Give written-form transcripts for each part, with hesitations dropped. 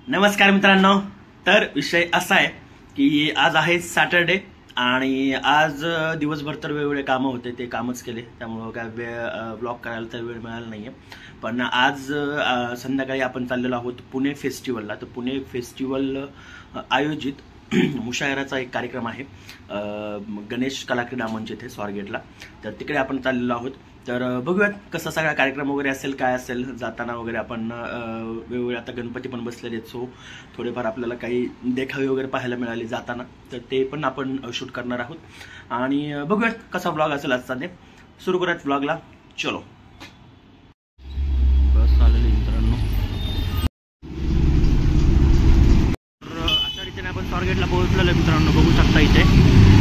नमस्कार मित्रांनो। तर विषय असा आहे की आज आहे सॅटरडे आणि आज दिवसभर तर वेगवेगळे कामं होते, ते कामच केले, त्यामुळे काय ब्लॉग करायला तर वेळ मिळाला नाहीये। पण आज संध्याकाळी आपण चाललेलो आहोत पुणे फेस्टिवलला। तर पुणे फेस्टिवल आयोजित मुशायराचा एक कार्यक्रम आहे गणेश कलाक्रीडा मंच येथे स्वारगेटला। तर तिकडे आपण चाललेलो आहोत। तर बघूयात कसा सगळा कार्यक्रम वगैरे असेल, काय असेल। जाताना वगैरे आपण वेगवेगळे आता गणपती पण बसलेले आहेत, सो थोडेफार आपल्याला काही देखावे वगैरे पाहायला मिळाले जाताना, तर ते पण आपण शूट करणार आहोत आणि बघूयात कसा व्लॉग असेल आजचा। ते सुरू करूयात व्लॉगला, चलो। बस आलेली मित्रांनो। तर अशा रीतीने आपण स्वारगेटला पोहोचलेलो मित्रांनो, बघू शकता इथे।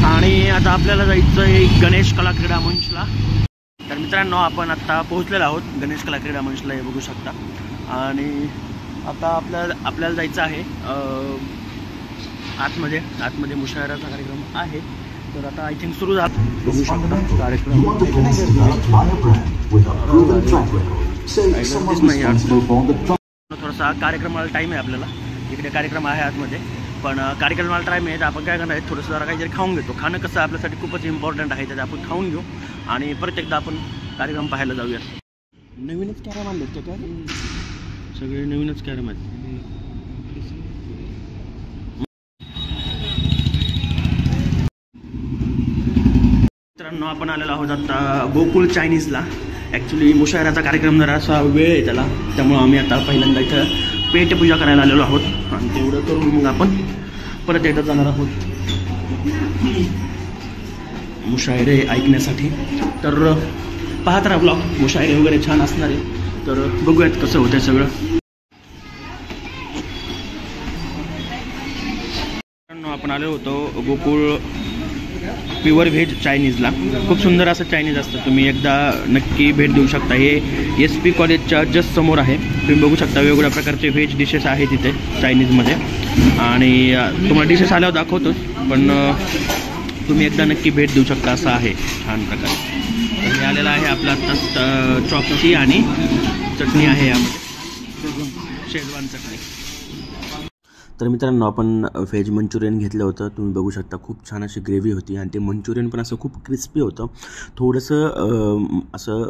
आणि आता आपल्याला जायचं आहे गणेश कलाक्रीडा मंचला। तर मित्रांनो आपण आता पोहोचलेलो आहोत गणेश कलाक्रीडा मंचला, हे बघू शकता। आणि आता आपल्याला जायचं आहे आतमध्ये मुशायराचा कार्यक्रम आहे। तर आता आय थिंक सुरू झाला, बघू शकता कार्यक्रम। थोडासा कार्यक्रमाला टाईम आहे आपल्याला, इकडे कार्यक्रम आहे आतमध्ये, पण कार्यक्रमाला टाईम आहे। तर आपण काय करणार आहे, थोडंसं जरा काहीतरी खाऊन घेतो। खाणं कसं आपल्यासाठी खूपच इम्पॉर्टंट आहे, तर आपण खाऊन घेऊ आणि परत एकदा आपण कार्यक्रम पाहायला जाऊया। नवीनच कॅरम आणलेत का? काय सगळे नवीनच कॅरम आहेत। मित्रांनो आपण आलेलो आहोत आता गोकुळ चायनीजला। ॲक्च्युली मुशायराचा कार्यक्रम जरा असा वेळ आहे त्याला, त्यामुळं आम्ही आता पहिल्यांदा इथं पेटपूजा करायला आलेलो आहोत आणि तेवढं करून मग आपण परत एकदा जाणार आहोत मुशायरे ऐकण्यासाठी। तर पाहत राहा ब्लॉग, मुशायरे वगैरे छान असणार आहे। तर बघूयात कसं होतं सगळं। आपण आलो होतो गोकुळ प्युअर व्हेज चायनीजला। खूप सुंदर असं चायनीज असतं, तुम्ही एकदा नक्की भेट देऊ शकता। हे SP कॉलेजच्या जस्ट समोर आहे। तुम्ही बघू शकता वेगवेगळ्या प्रकारचे व्हेज डिशेस आहेत इथे चायनीजमध्ये, आणि तुम्हाला डिशेस आल्यावर दाखवतोच, पण तुम्ही एकदा नक्की भेट देऊ शकता, असं आहे छान प्रकारे। तर हे आलेलं आहे आपलं आत्ता चॉपची आणि चटणी आहे यामध्ये, शेजवान चटणी। तर मित्रांनो आपण व्हेज मंचुरियन घेतलं होतं, तुम्ही बघू शकता खूप छान अशी ग्रेव्ही होती आणि ते मंचुरियन पण असं खूप क्रिस्पी होतं, थोडंसं असं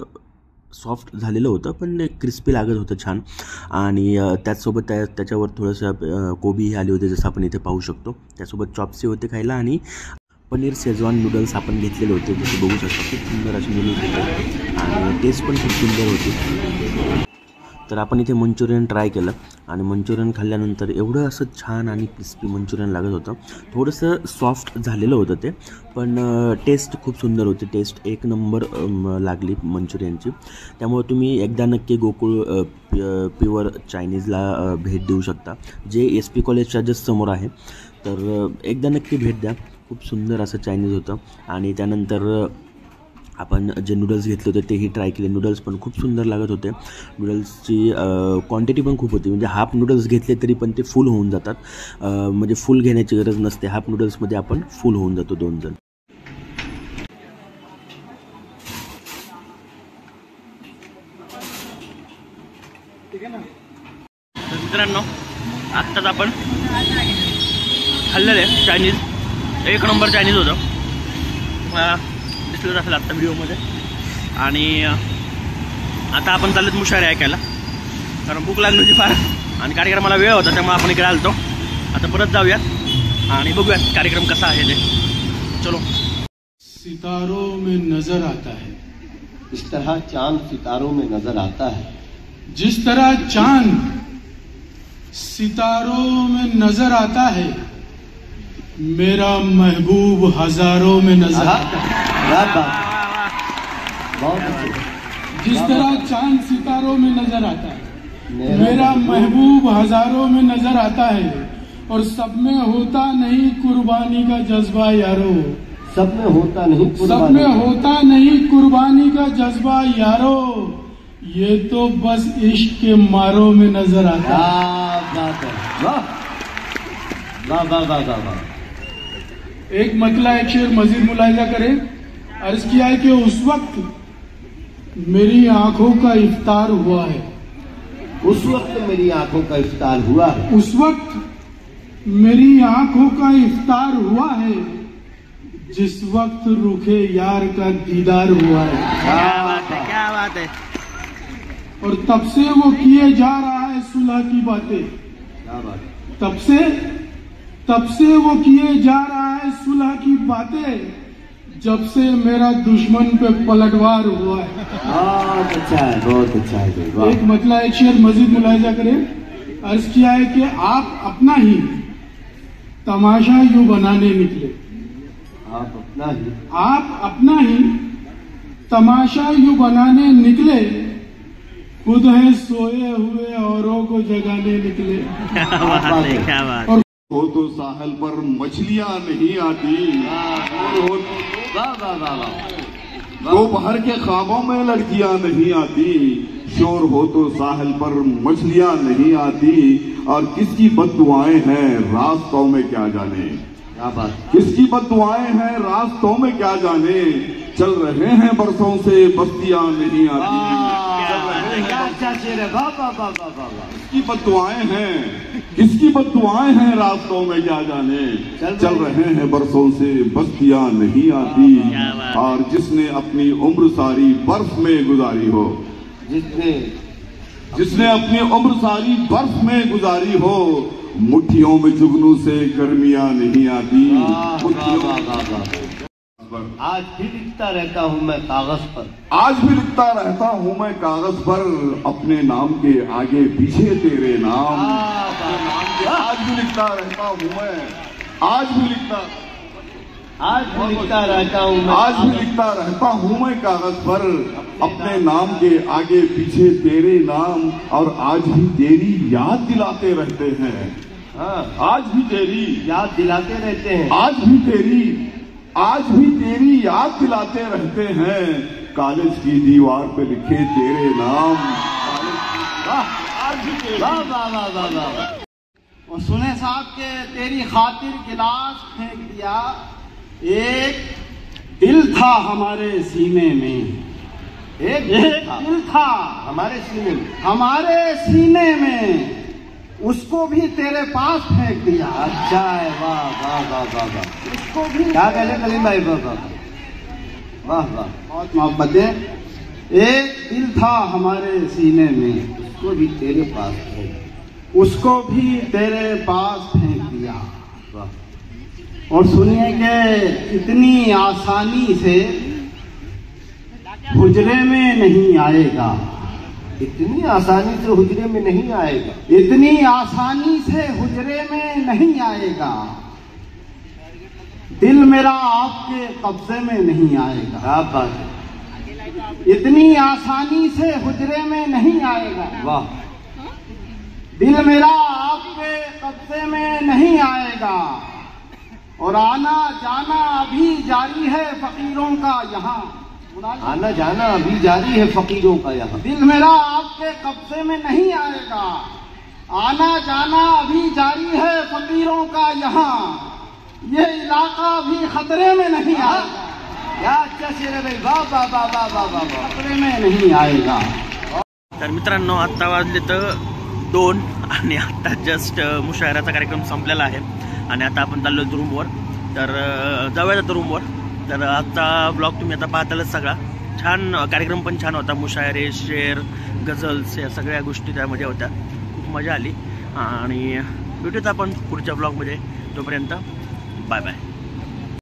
सॉफ्ट झालेलं होतं, पण क्रिस्पी लागत होतं छान। आणि त्याचसोबत त्याच्यावर थोडंसं कोबी आली होती, जसं आपण इथे पाहू शकतो। त्यासोबत चॉप्सी होते खायला आणि पनीर शेजवान नूडल्स आपण घेतलेले होते, जसे बघू शकता खूप सुंदर असे नूडल्स होते आणि टेस्ट पण खूप सुंदर होती। तर आपण इथे मंचुरियन ट्राय केलं आणि मंचुरियन खाल्ल्यानंतर एवढं असं छान आणि क्रिस्पी मंचुरियन लागत होतं। थोडंसं सॉफ्ट झालेलं होतं ते, पण टेस्ट खूप सुंदर होती, टेस्ट एक नंबर लागली मंचुरियनची। त्यामुळे तुम्ही एकदा नक्की गोकुळ प्युअर चायनीजला भेट देऊ शकता, जे SP कॉलेजच्या जस्ट समोर आहे। तर एकदा नक्की भेट द्या, खूप सुंदर असं चायनीज होतं। आणि त्यानंतर आपण जे नूडल्स घेतले होते तेही ट्राय केले, नूडल्स पण खूप सुंदर लागत होते। नूडल्सची क्वांटिटी पण खूप होती, म्हणजे हाफ नूडल्स घेतले तरी पण ते फुल होऊन जातात, म्हणजे फुल घेण्याची गरज नसते, हाफ नूडल्समध्ये आपण फुल होऊन जातो 2 जण। तर मित्रांनो आत्ताच आपण खाल्लेलं आहे चायनीज, एक नंबर चायनीज होतं, दिसलंच असेल आत्ता व्हिडिओमध्ये। आणि आता आपण चाललोत मुशायरे ऐकायला, कारण भूक लागली होती फार आणि कार्यक्रमाला वेळ होता, त्यामुळे आपण इकडे आलतो। आता परत जाऊयात आणि बघूयात कार्यक्रम कसा आहे ते, चलो। सितारों में नजर आता है, इस तरह चांद सितारों में नजर आता है, जिस तरह चांद सितारों में नजर आता है, मेरा महबूब हजारों में नजर आता है। बहुत अच्छे। जिस तरह चांद सितारों में नजर आता है, मेरा महबूब हजारों में नजर आता है, और सब में होता नहीं कुर्बानी का जज्बा यारो, सब में होता नहीं सब में होता नहीं कुर्बानी का जज्बा यारो, ये तो बस इश्क के मारों में नजर आता है। वाह वाह वाह वाह वाह वाह। एक मतला एक शेर मजीद मुलाहिजा करें। अर्ज किया है कि उस वक्त मेरी आंखों का इफ्तार हुआ है, उस वक्त मेरी आंखों का इफ्तार हुआ है। उस वक्त मेरी आंखों का इफ्तार हुआ है जिस वक्त रुखे यार का दीदार हुआ है। क्या बात है, क्या बात है। और तब से वो किए जा रहा है सुलह की बातें। क्या बात है। तब से वो किए जा रहा है सुलह की बातें जब से मेरा दुश्मन पे पलटवार हुआ है। बहुत अच्छा है, बहुत अच्छा है। वाह। एक मतला एक शेर मजीद मुलाहिजा करें। अर्ज किया है कि आप अपना ही तमाशा यूं बनाने निकले। आप अपना ही तमाशा यूं बनाने निकले, खुद है सोए हुए औरों को जगाने निकले। क्या बात है, क्या बात। और हो तो साहिल पर मछलियां नहीं आती, दोपहर के ख्वाबों में लड़कियां नहीं आती। शोर हो तो साहिल पर मछलियां नहीं आती, और किसकी बद्दुआएं हैं रास्तों में क्या जाने। क्या बात। किसकी बद्दुआएं हैं रास्तों में क्या जाने। चल रहे हैं बरसों से बस्तियां नहीं आती। क्या अच्छा शेर है। वाह वाह वाह वाह वाह। किसकी बद्दुआएं हैं, किसकी बद्दुआएं हैं रास्तों में क्या जाने। चल रहे हैं बरसों से बस्तियां नहीं आती, और जिसने अपनी उम्र सारी बर्फ में गुजारी हो, जिसने अपनी उम्र सारी बर्फ में गुजारी हो, मुट्ठियों में जुगनू से गर्मियां नहीं आती। आज भी लिखता रहता हूँ मैं कागज पर, आज भी लिखता रहता हूँ मैं कागज पर, अपने नाम के आगे पीछे तेरे नाम। आज भी लिखता रहता हूँ मैं, आज भी लिखता रहता हूँ मैं, आज भी लिखता रहता हूँ मैं कागज पर, अपने नाम के आगे पीछे तेरे नाम। और आज भी तेरी याद दिलाते रहते हैं। हाँ, आज भी तेरी याद दिलाते रहते हैं। आज भी तेरी याद दिलाते रहते हैं। कॉलेज की दीवार पे लिखे तेरे नाम। आज भी तेरी। वाह वाह वाह वाह वाह। और सुने साहब के तेरी खातिर गिलास फेंक दिया, एक दिल था हमारे सीने में। एक दिल था हमारे सीने में, उसको भी तेरे पास फेंक दिया। अच्छा है। वाह वाह वाह वाह वाह। उसको भी क्या कहले कलीम भाई। वाह वाह वाह, बहुत मोहब्बत है। एक दिल था हमारे सीने में, उसको भी तेरे पास फेंक दिया। वाह। और सुनिए कि इतनी आसानी से हुजरे में नहीं आएगा। इतनी आसानी से हुजरे में नहीं आएगा। इतनी आसानी से हुजरे में नहीं आएगा। दिल मेरा आपके कब्जे में नहीं आएगा। क्या बात है। इतनी आसानी से हुजरे में नहीं आएगा। वाह। दिल मेरा आपके कब्जे में नहीं आएगा, और आना जाना अभी जारी है फकीरों का यहाँ। आना जाना अभी जारी है फकीरों का यहाँ। दिल मेरा आपके कब्जे में नहीं आएगा, आना जाना अभी जारी है फकीरों का यहाँ। ये इलाका भी खतरे में नहीं आएगा। क्या अच्छा शेर है भाई। वाह वाह वाह वाह वाह वाह। खतरे में नहीं आएगा। तर मित्रांनो, आत्ता वाजले तर 2 आणि आत्ता जस्ट मुशायराचा कार्यक्रम संपलेला आहे, आणि आता आपण चाललो रूमवर. तर जाऊया आता रूमवर. तर आजचा ब्लॉग तुम्ही आता पाहतालच सगळा. छान कार्यक्रम पण छान होता. मुशायरे, शेर, गझल्स या सगळ्या गोष्टी त्यामध्ये होत्या. खूप मजा आली, आणि भेटूच आपण पुढच्या ब्लॉगमध्ये. तोपर्यंत बाय बाय.